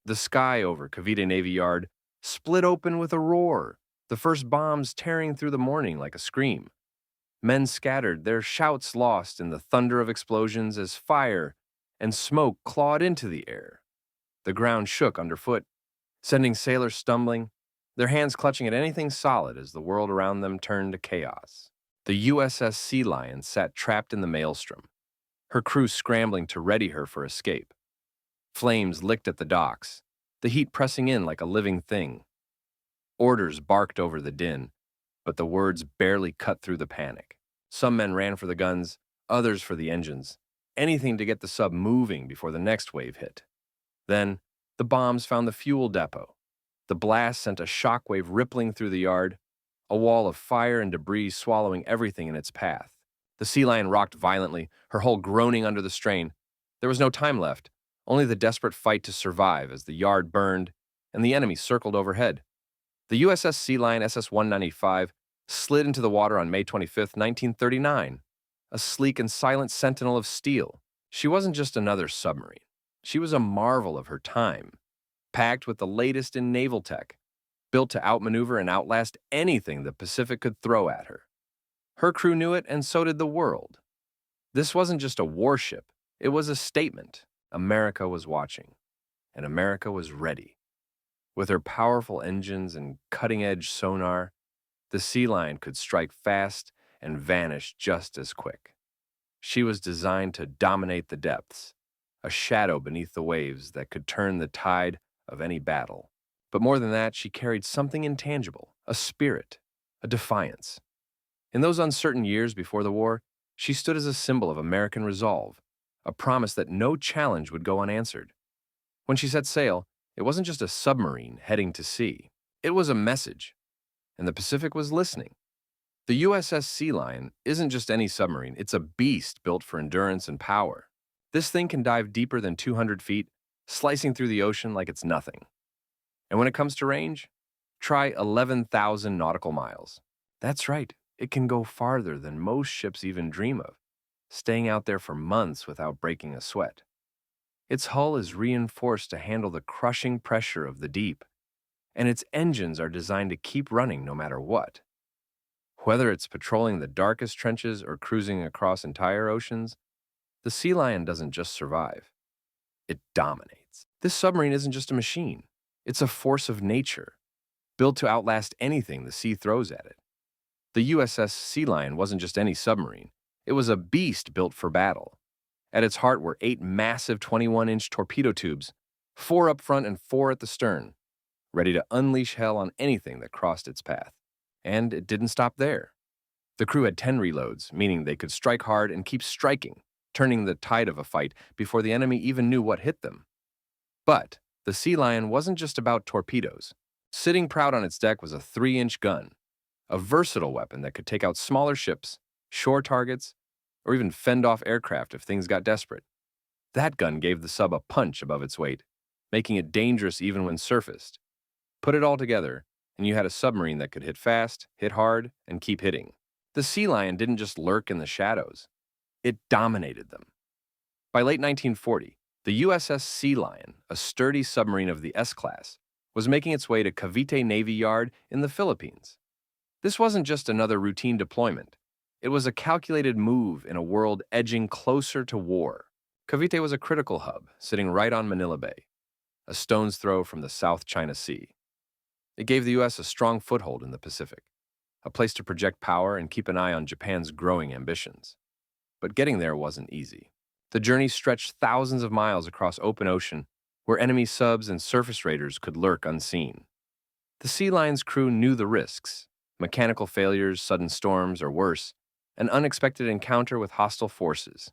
The sky over Cavite Navy Yard split open with a roar, the first bombs tearing through the morning like a scream. Men scattered, their shouts lost in the thunder of explosions as fire and smoke clawed into the air. The ground shook underfoot, sending sailors stumbling, their hands clutching at anything solid as the world around them turned to chaos. The USS Sea Lion sat trapped in the maelstrom, her crew scrambling to ready her for escape. Flames licked at the docks, the heat pressing in like a living thing. Orders barked over the din, but the words barely cut through the panic. Some men ran for the guns, others for the engines, anything to get the sub moving before the next wave hit. Then, the bombs found the fuel depot. The blast sent a shockwave rippling through the yard, a wall of fire and debris swallowing everything in its path. The Sea Lion rocked violently, her hull groaning under the strain. There was no time left, only the desperate fight to survive as the yard burned and the enemy circled overhead. The USS Sea Lion SS-195 slid into the water on May 25, 1939, a sleek and silent sentinel of steel. She wasn't just another submarine. She was a marvel of her time, packed with the latest in naval tech, built to outmaneuver and outlast anything the Pacific could throw at her. Her crew knew it, and so did the world. This wasn't just a warship, it was a statement. America was watching, and America was ready. With her powerful engines and cutting-edge sonar, the Sea Lion could strike fast and vanish just as quick. She was designed to dominate the depths, a shadow beneath the waves that could turn the tide of any battle. But more than that, she carried something intangible, a spirit, a defiance. In those uncertain years before the war, she stood as a symbol of American resolve, a promise that no challenge would go unanswered. When she set sail, it wasn't just a submarine heading to sea. It was a message, and the Pacific was listening. The USS Sea Lion isn't just any submarine, it's a beast built for endurance and power. This thing can dive deeper than 200 feet, slicing through the ocean like it's nothing. And when it comes to range, try 11,000 nautical miles. That's right, it can go farther than most ships even dream of, staying out there for months without breaking a sweat. Its hull is reinforced to handle the crushing pressure of the deep, and its engines are designed to keep running no matter what. Whether it's patrolling the darkest trenches or cruising across entire oceans, the Sea Lion doesn't just survive, it dominates. This submarine isn't just a machine, it's a force of nature, built to outlast anything the sea throws at it. The USS Sea Lion wasn't just any submarine, it was a beast built for battle. At its heart were 8 massive 21-inch torpedo tubes, 4 up front and 4 at the stern, ready to unleash hell on anything that crossed its path. And it didn't stop there. The crew had 10 reloads, meaning they could strike hard and keep striking, turning the tide of a fight before the enemy even knew what hit them. But the Sea Lion wasn't just about torpedoes. Sitting proud on its deck was a 3-inch gun, a versatile weapon that could take out smaller ships, shore targets, or even fend off aircraft if things got desperate. That gun gave the sub a punch above its weight, making it dangerous even when surfaced. Put it all together, and you had a submarine that could hit fast, hit hard, and keep hitting. The Sea Lion didn't just lurk in the shadows. It dominated them. By late 1940, the USS Sea Lion, a sturdy submarine of the S-class, was making its way to Cavite Navy Yard in the Philippines. This wasn't just another routine deployment. It was a calculated move in a world edging closer to war. Cavite was a critical hub, sitting right on Manila Bay, a stone's throw from the South China Sea. It gave the U.S. a strong foothold in the Pacific, a place to project power and keep an eye on Japan's growing ambitions. But getting there wasn't easy. The journey stretched thousands of miles across open ocean, where enemy subs and surface raiders could lurk unseen. The Sea Lion's crew knew the risks: mechanical failures, sudden storms, or worse, an unexpected encounter with hostile forces.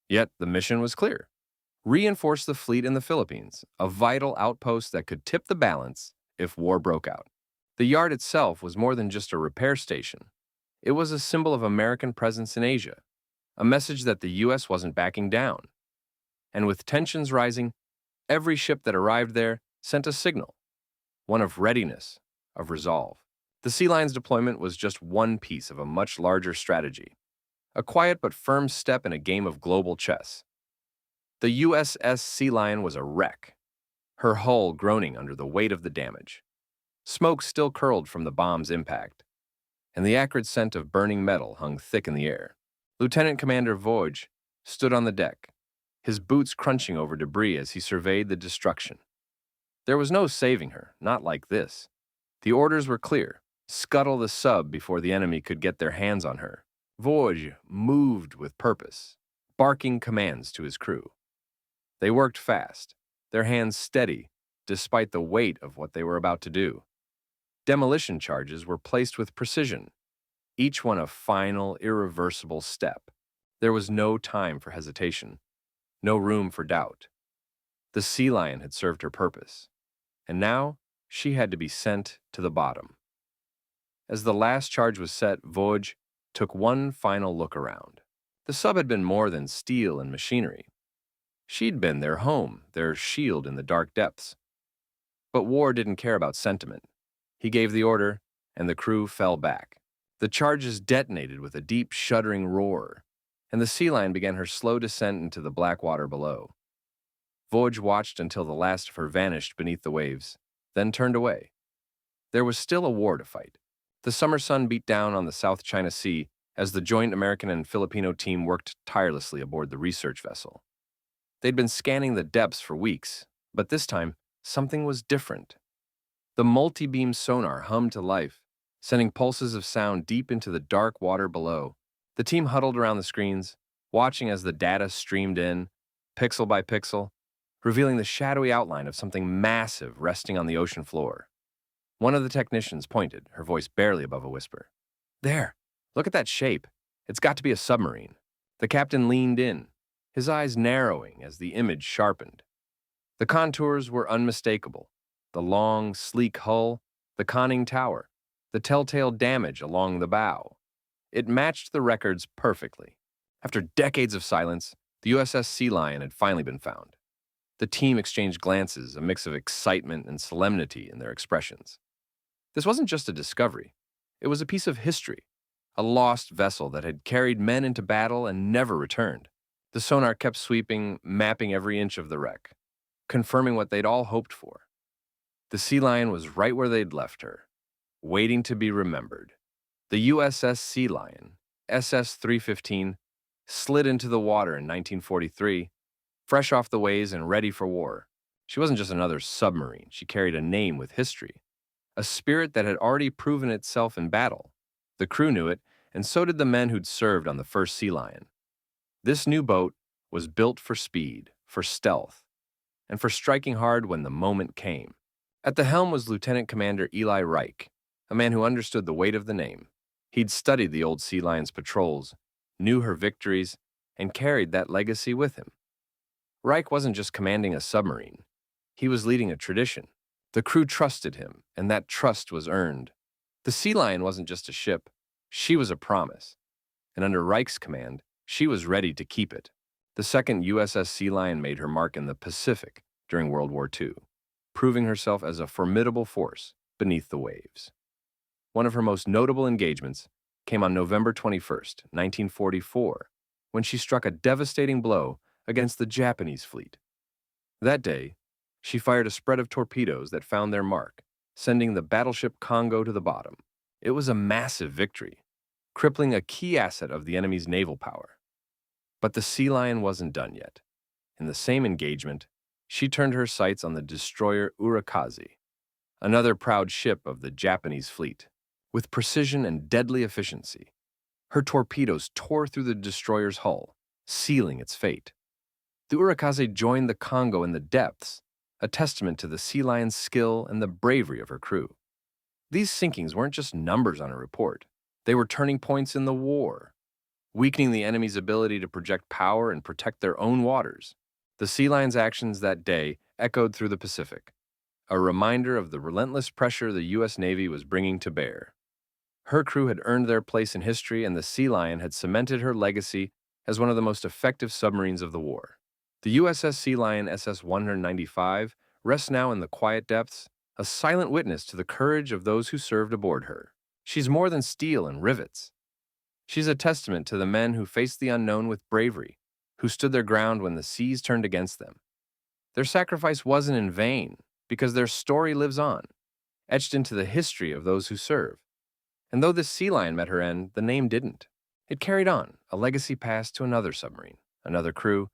Yet the mission was clear: reinforce the fleet in the Philippines, a vital outpost that could tip the balance if war broke out. The yard itself was more than just a repair station. It was a symbol of American presence in Asia, a message that the U.S. wasn't backing down. And with tensions rising, every ship that arrived there sent a signal, one of readiness, of resolve. The Sea Lion's deployment was just one piece of a much larger strategy, a quiet but firm step in a game of global chess. The USS Sea Lion was a wreck, her hull groaning under the weight of the damage. Smoke still curled from the bomb's impact, and the acrid scent of burning metal hung thick in the air. Lieutenant Commander Voge stood on the deck, his boots crunching over debris as he surveyed the destruction. There was no saving her, not like this. The orders were clear: scuttle the sub before the enemy could get their hands on her. Voge moved with purpose, barking commands to his crew. They worked fast, their hands steady, despite the weight of what they were about to do. Demolition charges were placed with precision, each one a final, irreversible step. There was no time for hesitation, no room for doubt. The Sea Lion had served her purpose, and now she had to be sent to the bottom. As the last charge was set, Voge took one final look around. The sub had been more than steel and machinery. She'd been their home, their shield in the dark depths. But war didn't care about sentiment. He gave the order, and the crew fell back. The charges detonated with a deep, shuddering roar, and the Sea Lion began her slow descent into the black water below. Voge watched until the last of her vanished beneath the waves, then turned away. There was still a war to fight. The summer sun beat down on the South China Sea as the joint American and Filipino team worked tirelessly aboard the research vessel. They'd been scanning the depths for weeks, but this time, something was different. The multi-beam sonar hummed to life, sending pulses of sound deep into the dark water below. The team huddled around the screens, watching as the data streamed in, pixel by pixel, revealing the shadowy outline of something massive resting on the ocean floor. One of the technicians pointed, her voice barely above a whisper. "There, look at that shape. It's got to be a submarine." The captain leaned in, his eyes narrowing as the image sharpened. The contours were unmistakable: the long, sleek hull, the conning tower, the telltale damage along the bow. It matched the records perfectly. After decades of silence, the USS Sea Lion had finally been found. The team exchanged glances, a mix of excitement and solemnity in their expressions. This wasn't just a discovery. It was a piece of history, a lost vessel that had carried men into battle and never returned. The sonar kept sweeping, mapping every inch of the wreck, confirming what they'd all hoped for. The Sea Lion was right where they'd left her, waiting to be remembered. The USS Sea Lion, SS-315, slid into the water in 1943, fresh off the waves and ready for war. She wasn't just another submarine. She carried a name with history, a spirit that had already proven itself in battle. The crew knew it, and so did the men who'd served on the first Sea Lion. This new boat was built for speed, for stealth, and for striking hard when the moment came. At the helm was Lieutenant Commander Eli Reich, a man who understood the weight of the name. He'd studied the old Sea Lion's patrols, knew her victories, and carried that legacy with him. Reich wasn't just commanding a submarine. He was leading a tradition. The crew trusted him, and that trust was earned. The Sea Lion wasn't just a ship. She was a promise. And under Reich's command, she was ready to keep it. The second USS Sea Lion made her mark in the Pacific during World War II, proving herself as a formidable force beneath the waves. One of her most notable engagements came on November 21st, 1944, when she struck a devastating blow against the Japanese fleet. That day, she fired a spread of torpedoes that found their mark, sending the battleship Congo to the bottom. It was a massive victory, crippling a key asset of the enemy's naval power. But the Sea Lion wasn't done yet. In the same engagement, she turned her sights on the destroyer Urakaze, another proud ship of the Japanese fleet. With precision and deadly efficiency, her torpedoes tore through the destroyer's hull, sealing its fate. The Urakaze joined the Congo in the depths, a testament to the Sea Lion's skill and the bravery of her crew. These sinkings weren't just numbers on a report. They were turning points in the war, weakening the enemy's ability to project power and protect their own waters. The Sea Lion's actions that day echoed through the Pacific, a reminder of the relentless pressure the U.S. Navy was bringing to bear. Her crew had earned their place in history, and the Sea Lion had cemented her legacy as one of the most effective submarines of the war. The USS Sea Lion SS-195 rests now in the quiet depths, a silent witness to the courage of those who served aboard her. She's more than steel and rivets. She's a testament to the men who faced the unknown with bravery, who stood their ground when the seas turned against them. Their sacrifice wasn't in vain because their story lives on, etched into the history of those who serve. And though the Sea Lion met her end, the name didn't. It carried on, a legacy passed to another submarine, another crew,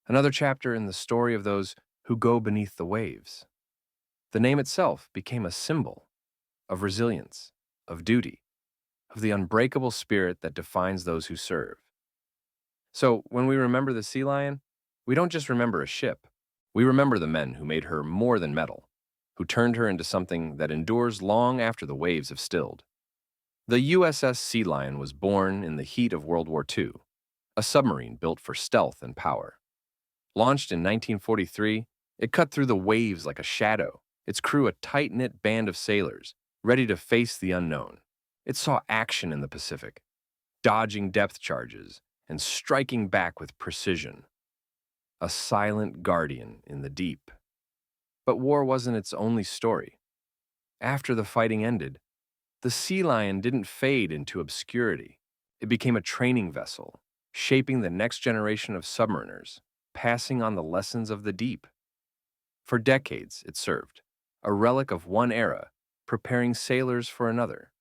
another chapter in the story of those who go beneath the waves. The name itself became a symbol of resilience, of duty, of the unbreakable spirit that defines those who serve. So, when we remember the Sea Lion, we don't just remember a ship. We remember the men who made her more than metal, who turned her into something that endures long after the waves have stilled. The USS Sea Lion was born in the heat of World War II, a submarine built for stealth and power. Launched in 1943, it cut through the waves like a shadow, its crew a tight-knit band of sailors, ready to face the unknown. It saw action in the Pacific, dodging depth charges and striking back with precision. A silent guardian in the deep. But war wasn't its only story. After the fighting ended, the Sea Lion didn't fade into obscurity. It became a training vessel, shaping the next generation of submariners, passing on the lessons of the deep. For decades, it served, a relic of one era, preparing sailors for another.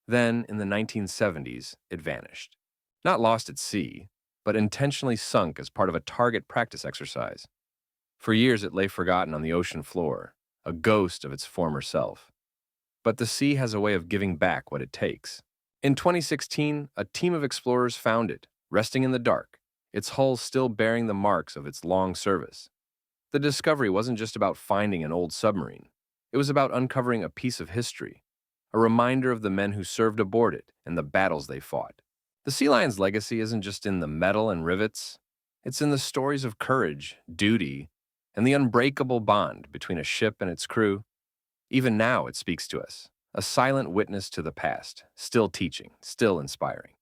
Then, in the 1970s, it vanished. Not lost at sea, but intentionally sunk as part of a target practice exercise. For years, it lay forgotten on the ocean floor, a ghost of its former self. But the sea has a way of giving back what it takes. In 2016, a team of explorers found it, resting in the dark, its hull still bearing the marks of its long service. The discovery wasn't just about finding an old submarine. It was about uncovering a piece of history, a reminder of the men who served aboard it and the battles they fought. The Sea Lion's legacy isn't just in the metal and rivets. It's in the stories of courage, duty, and the unbreakable bond between a ship and its crew. Even now, it speaks to us, a silent witness to the past, still teaching, still inspiring.